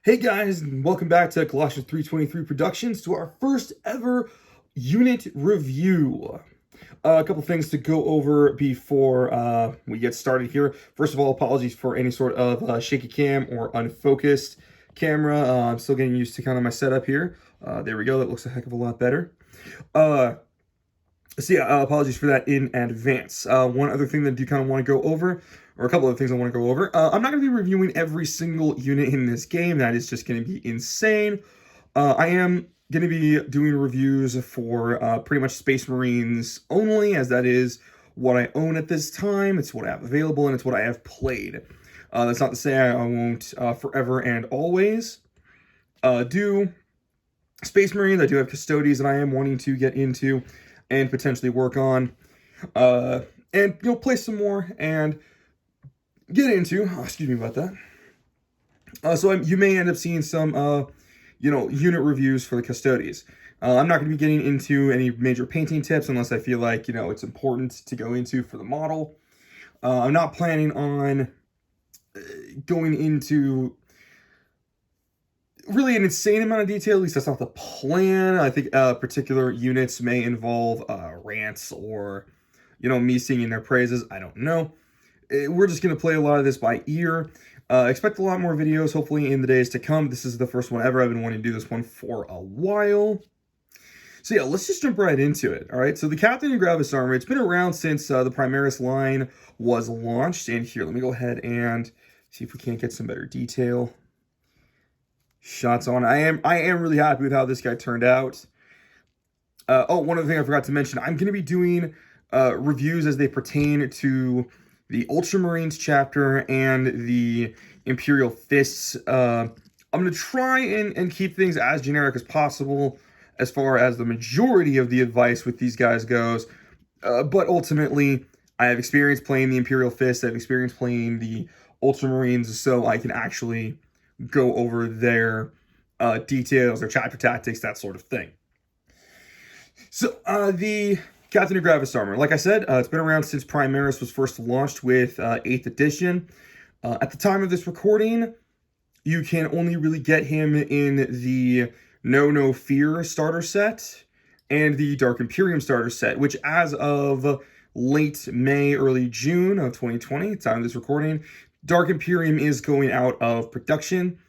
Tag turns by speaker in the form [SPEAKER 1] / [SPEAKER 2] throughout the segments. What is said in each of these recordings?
[SPEAKER 1] Hey guys, and welcome back to Colossians 3:23 Productions to our first ever unit review. A couple things to go over before we get started here. First of all, apologies for any sort of shaky cam or unfocused camera. I'm still getting used to kind of my setup here. There we go, that looks a heck of a lot better. Apologies for that in advance. One other thing that I do kind of want to go over, or a couple of things I want to go over. I'm not going to be reviewing every single unit in this game. That is just going to be insane. I am going to be doing reviews for pretty much Space Marines only, as that is what I own at this time. It's what I have available, and it's what I have played. That's not to say I won't forever and always do Space Marines. I do have Custodies that I am wanting to get into and potentially work on, and play some more and get into. Excuse me about that. So you may end up seeing some, unit reviews for the Custodies. I'm not going to be getting into any major painting tips unless I feel like it's important to go into for the model. I'm not planning on going into really an insane amount of detail. At least that's not the plan. I think particular units may involve rants or me singing their praises. I don't know. We're just going to play a lot of this by ear. Expect a lot more videos hopefully in the days to come. This is the first one ever. I've been wanting to do this one for a while. So yeah, let's just jump right into it. All right, so the Captain and Gravis Armor, it's been around since the Primaris line was launched. And here, let me go ahead and see if we can't get some better detail shots on. I am really happy with how this guy turned out. One other thing I forgot to mention, I'm going to be doing reviews as they pertain to the Ultramarines chapter and the Imperial Fists. I'm going to try and keep things as generic as possible as far as the majority of the advice with these guys goes. But ultimately, I have experience playing the Imperial Fists. I have experience playing the Ultramarines, so I can actually go over their details, their chapter tactics, that sort of thing. So, the Captain of Gravis Armor, like I said, it's been around since Primaris was first launched with 8th edition. At the time of this recording, you can only really get him in the No Fear starter set and the Dark Imperium starter set, which as of late May, early June of 2020, time of this recording, Dark Imperium is going out of production.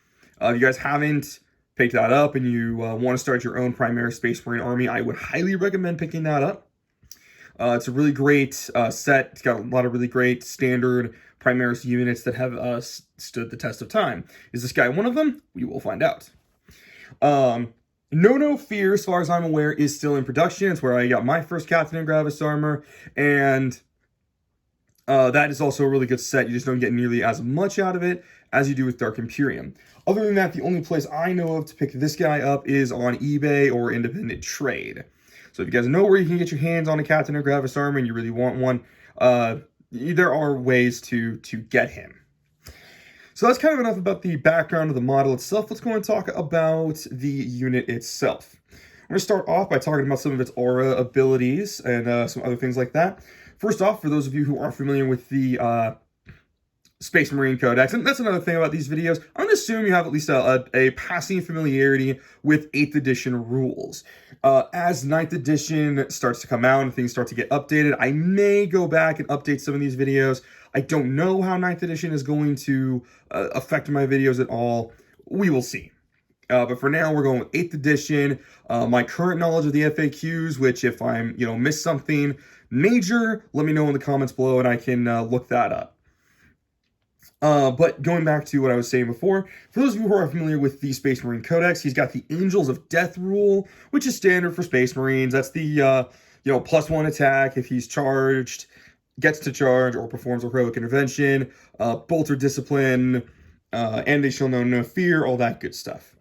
[SPEAKER 1] If you guys haven't picked that up and you want to start your own Primaris Space Marine army, I would highly recommend picking that up. It's a really great set. It's got a lot of really great standard Primaris units that have stood the test of time. Is this guy one of them? We will find out. No Fear, as far as I'm aware, is still in production. It's where I got my first Captain and Gravis Armor, and that is also a really good set. You just don't get nearly as much out of it as you do with Dark Imperium. Other than that, the only place I know of to pick this guy up is on eBay or independent trade. So if you guys know where you can get your hands on a Captain or Gravis Armor and you really want one, there are ways to get him. So that's kind of enough about the background of the model itself. Let's go and talk about the unit itself. I'm going to start off by talking about some of its aura abilities and some other things like that. First off, for those of you who aren't familiar with the Space Marine Codex, and that's another thing about these videos, I'm going to assume you have at least a passing familiarity with 8th edition rules. As 9th edition starts to come out and things start to get updated, I may go back and update some of these videos. I don't know how 9th edition is going to affect my videos at all. We will see. But for now, we're going with 8th edition. My current knowledge of the FAQs, which if I'm, miss something major, let me know in the comments below and I can look that up. But going back to what I was saying before, for those of you who are familiar with the Space Marine Codex, he's got the Angels of Death rule, which is standard for Space Marines. That's the, +1 attack if he's charged, gets to charge, or performs a heroic intervention, bolter discipline, and they shall know no fear, all that good stuff.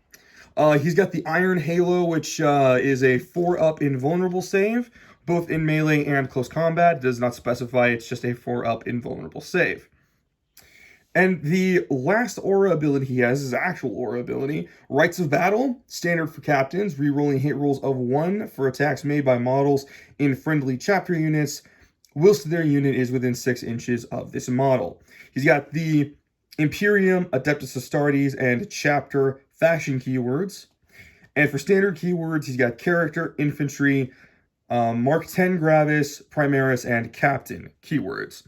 [SPEAKER 1] He's got the Iron Halo, which is a 4-up invulnerable save, both in melee and close combat. It does not specify, it's just a 4-up invulnerable save. And the last aura ability he has is actual aura ability. Rites of Battle, standard for captains, rerolling hit rolls of 1 for attacks made by models in friendly chapter units, whilst their unit is within 6 inches of this model. He's got the Imperium, Adeptus Astartes, and Chapter faction keywords. And for standard keywords, he's got character, infantry, Mark 10 Gravis, Primaris, and Captain keywords.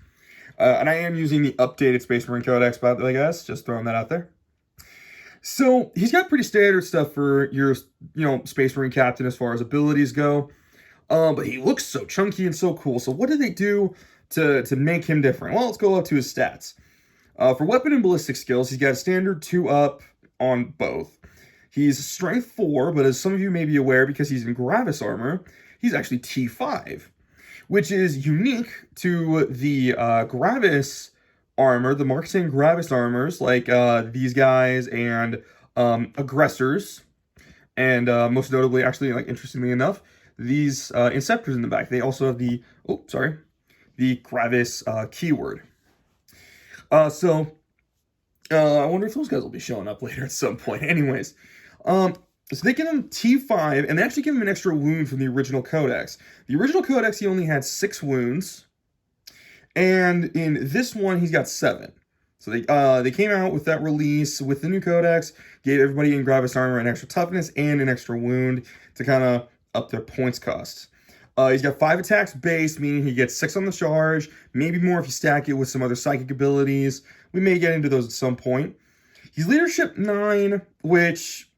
[SPEAKER 1] And I am using the updated Space Marine Codex, by the way, guys. Just throwing that out there. So he's got pretty standard stuff for your, Space Marine Captain as far as abilities go. But he looks so chunky and so cool. So what did they do to make him different? Well, let's go up to his stats. For weapon and ballistic skills, he's got a standard 2-up on both. He's strength 4, but as some of you may be aware, because he's in Gravis Armor, he's actually T5, which is unique to the Gravis Armor, the Mark 10 Gravis Armors, like these guys and Aggressors, and most notably, actually, like interestingly enough, these Inceptors in the back. They also have the Gravis keyword. I wonder if those guys will be showing up later at some point. Anyways, so they give him T5, and they actually give him an extra wound from the original Codex. The original Codex, he only had 6 wounds, and in this one, he's got 7. So they came out with that release with the new Codex, gave everybody in Gravis Armor an extra toughness and an extra wound to kind of up their points costs. He's got 5 attacks base, meaning he gets 6 on the charge, maybe more if you stack it with some other psychic abilities. We may get into those at some point. He's leadership 9, which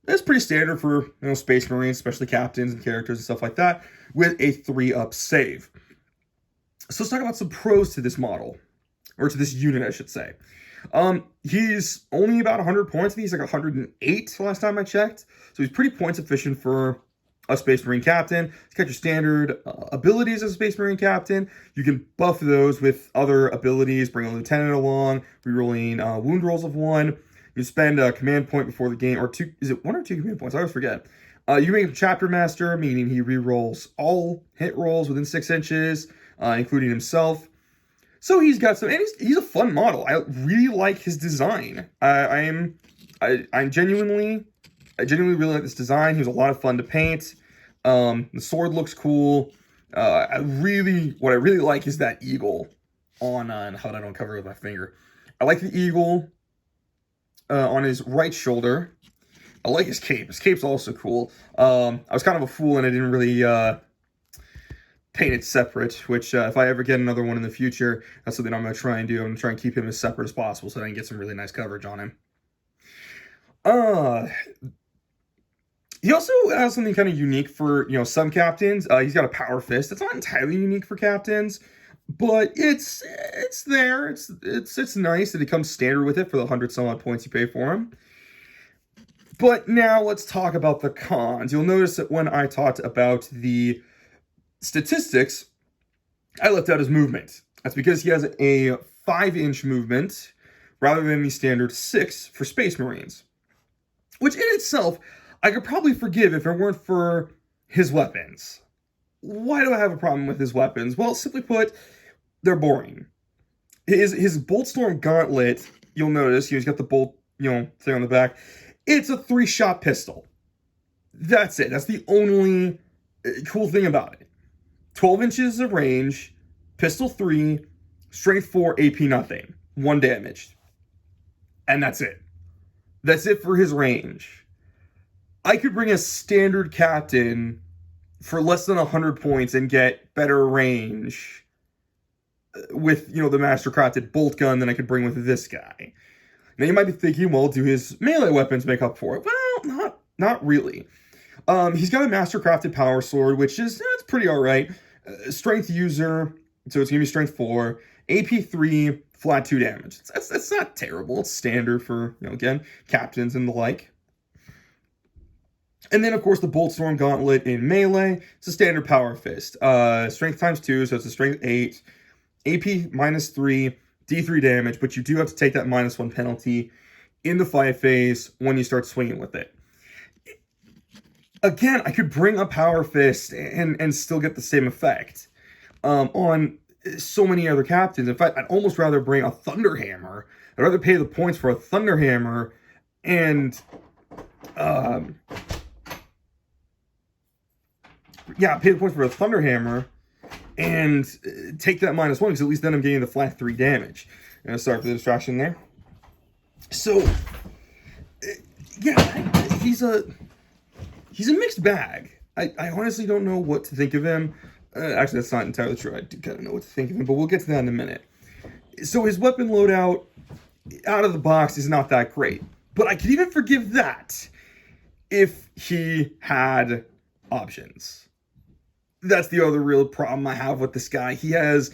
[SPEAKER 1] is pretty standard for Space Marines, especially captains and characters and stuff like that, with a 3-up save. So let's talk about some pros to this model, or to this unit, I should say. He's only about 100 points. I think he's like 108 last time I checked. So he's pretty points efficient for a Space Marine Captain. He's got your standard abilities as a Space Marine Captain. You can buff those with other abilities, bring a Lieutenant along, rerolling wound rolls of 1. You spend a command point before the game, or 2, is it 1 or 2 command points? I always forget. You can make him Chapter Master, meaning he rerolls all hit rolls within 6 inches, including himself. So he's got some, and he's a fun model. I really like his design. I genuinely really like this design. He was a lot of fun to paint. The sword looks cool. What I really like is that eagle on how did I don't cover it with my finger. I like the eagle on his right shoulder. I like his cape. His cape's also cool. I was kind of a fool and I didn't really paint it separate, which if I ever get another one in the future, that's something I'm going to try and do. I'm going to try and keep him as separate as possible so that I can get some really nice coverage on him. He also has something kind of unique for, some captains. He's got a power fist. It's not entirely unique for captains, but it's there. It's nice that it comes standard with it for the 100 some odd points you pay for him. But now let's talk about the cons. You'll notice that when I talked about the statistics, I left out his movement. That's because he has a 5-inch movement rather than the standard 6 for Space Marines, which in itself I could probably forgive if it weren't for his weapons. Why do I have a problem with his weapons? Well, simply put, they're boring. His Boltstorm Gauntlet, you'll notice, he's got the bolt, thing on the back. It's a 3-shot pistol. That's it. That's the only cool thing about it. 12 inches of range, pistol 3, strength 4, AP nothing. 1 damage. And that's it. That's it for his range. I could bring a standard captain for less than 100 points and get better range with, the master-crafted bolt gun than I could bring with this guy. Now you might be thinking, well, do his melee weapons make up for it? Well, not really. He's got a master-crafted power sword, which is it's pretty alright. Strength user, so it's going to be strength 4. AP 3, flat 2 damage. That's not terrible. It's standard for, again, captains and the like. And then, of course, the Boltstorm Gauntlet in melee. It's a standard power fist. Strength times 2, so it's a strength 8. AP minus 3, D3 damage, but you do have to take that -1 penalty in the fight phase when you start swinging with it. Again, I could bring a power fist and still get the same effect on so many other captains. In fact, I'd almost rather bring a Thunderhammer. I'd rather pay the points for a Thunderhammer and pay the points for a Thunderhammer and take that -1, because at least then I'm getting the flat 3 damage. Sorry for the distraction there. So, yeah, he's a mixed bag. I honestly don't know what to think of him. Actually, that's not entirely true. I do kind of know what to think of him, but we'll get to that in a minute. So his weapon loadout out of the box is not that great. But I could even forgive that if he had options. That's the other real problem I have with this guy. He has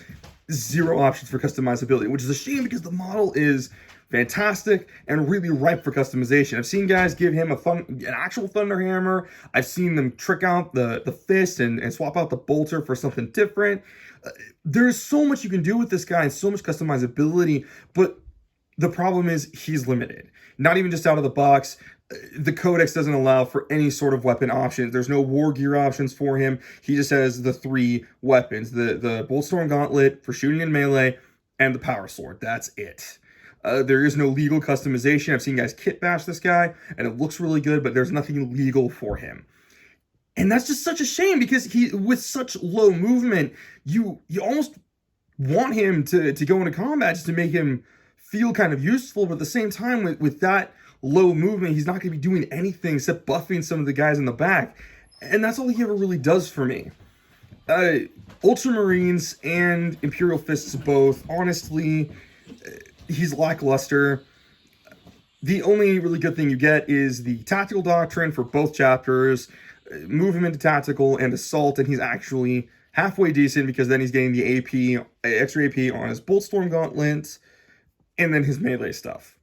[SPEAKER 1] 0 options for customizability, which is a shame because the model is fantastic and really ripe for customization. I've seen guys give him an actual Thunder Hammer. I've seen them trick out the fist and swap out the bolter for something different. There's so much you can do with this guy and so much customizability, but the problem is he's limited. Not even just out of the box. The codex doesn't allow for any sort of weapon options. There's no war gear options for him. He just has the 3 weapons. The Boltstorm Gauntlet for shooting in melee and the Power Sword. That's it. There is no legal customization. I've seen guys kit bash this guy, and it looks really good, but there's nothing legal for him. And that's just such a shame because he, with such low movement, you almost want him to go into combat just to make him feel kind of useful, but at the same time, with that low movement, he's not going to be doing anything except buffing some of the guys in the back. And that's all he ever really does for me. Ultramarines and Imperial Fists both, honestly, he's lackluster. The only really good thing you get is the Tactical Doctrine for both chapters. Move him into Tactical and Assault, and he's actually halfway decent because then he's getting the AP, extra AP on his Boltstorm Gauntlet, and then his melee stuff.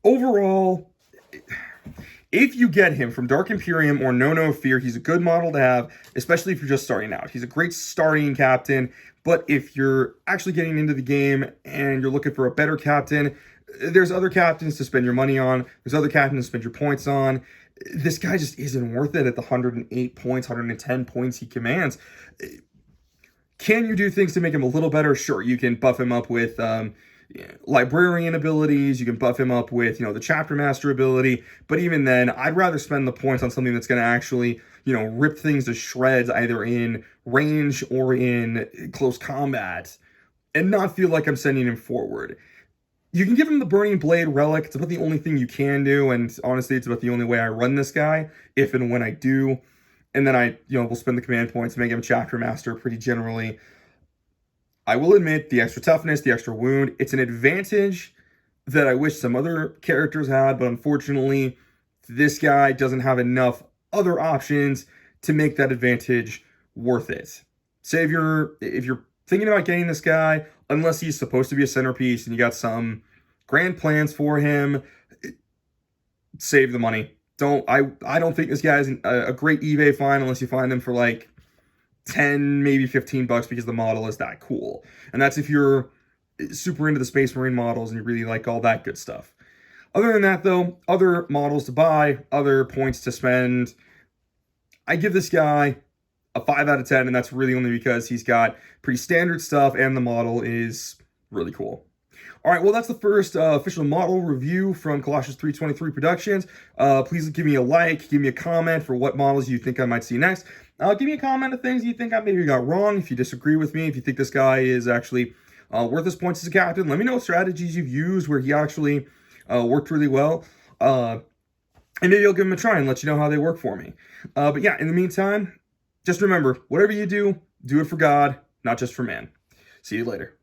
[SPEAKER 1] Overall, if you get him from Dark Imperium or No Fear, he's a good model to have, especially if you're just starting out. He's a great starting captain, but if you're actually getting into the game and you're looking for a better captain, there's other captains to spend your money on. There's other captains to spend your points on. This guy just isn't worth it at the 108 points, 110 points he commands. Can you do things to make him a little better? Sure, you can buff him up with librarian abilities. You can buff him up with, the chapter master ability. But even then, I'd rather spend the points on something that's going to actually, rip things to shreds, either in range or in close combat, and not feel like I'm sending him forward. You can give him the Burning Blade Relic. It's about the only thing you can do, and honestly, it's about the only way I run this guy, if and when I do. And then I, will spend the command points to make him Chapter Master pretty generally. I will admit, the extra toughness, the extra wound, it's an advantage that I wish some other characters had, but unfortunately, this guy doesn't have enough other options to make that advantage worth it. Say if you're thinking about getting this guy, unless he's supposed to be a centerpiece and you got some grand plans for him, save the money. I don't think this guy is a great eBay find unless you find him for like 10, maybe $15 because the model is that cool. And that's if you're super into the Space Marine models and you really like all that good stuff. Other than that, though, other models to buy, other points to spend, I give this guy a 5 out of 10, and that's really only because he's got pretty standard stuff and the model is really cool. All right, well, that's the first official model review from Colossus 323 Productions. Please give me a like, give me a comment for what models you think I might see next. Give me a comment of things you think I maybe got wrong. If you disagree with me, if you think this guy is actually worth his points as a captain, let me know what strategies you've used where he actually worked really well. And maybe I'll give him a try and let you know how they work for me. But yeah, in the meantime, just remember, whatever you do, do it for God, not just for man. See you later.